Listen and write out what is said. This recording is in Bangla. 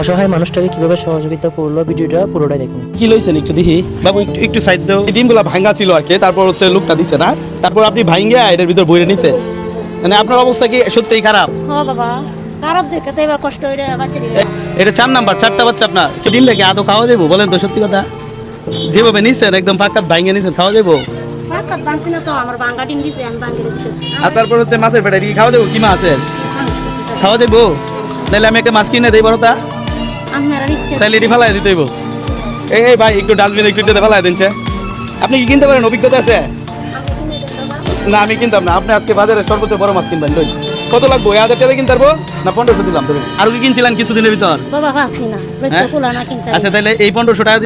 অসহায় মানুষটাকে কিভাবে সহযোগিতা করলো ভিডিওটা পুরোটাই দেখুন। কি লইছেন একটু দেখি বাবু, একটু একটু সাইড দাও। এই ডিমগুলো ভাঙ্গা ছিল আর কি, তারপর হচ্ছে লোকটা দিছে না, তারপর আপনি ভাঙ্গিয়া এটার ভিতর বইরে নিছে। মানে আপনার অবস্থা কি সত্যিই খারাপ? হ্যাঁ বাবা, খারাপ দেখে তো এবার কষ্ট হয়ে বাচ্চা দিলে। এটা 4 নাম্বার, 4টা বাচ্চা আপনার। ডিম লেগে আদৌ খাওয়া যাবো বলেন তো সত্যি কথা? যেভাবে নিছেন একদম ফাঁকাত ভাঙ্গে নিছেন, খাওয়া যাবো? ফাঁকাত ভাঙছি না তো, আমার ভাঙ্গা ডিম দিছে, আমি ভাঙ্গি রেখেছি। আর তারপর হচ্ছে মাছের পেটা কি খাওয়া যাবো? কি মাছ আছে খাওয়া যাবো? নাহলে আমি একটা মাছ কিনে দেই বড়টা, আপনারা ইচ্ছে তাহলে এটি ফেলাই দিতে হইব। এই ভাই একটু ডাস্টবিন একটু ফেলাই দিনছে। আপনি কি কিনতে পারেন? অভিজ্ঞতা আছে? না আমি কিনতাম না। আপনি আজকে বাজারে সর্বোচ্চ বড় মাছ কিনবেন, লই। কত লাগবে? 1000 টাকা কিনতে পারবো না 1500 দিলাম? আর কি কিনছিলেন কিছুদিনের ভিতর? বাবা পাচ্ছি না, হ্যাঁ? কুলা না কিনতে। আচ্ছা তাহলে এই 1500 টাকা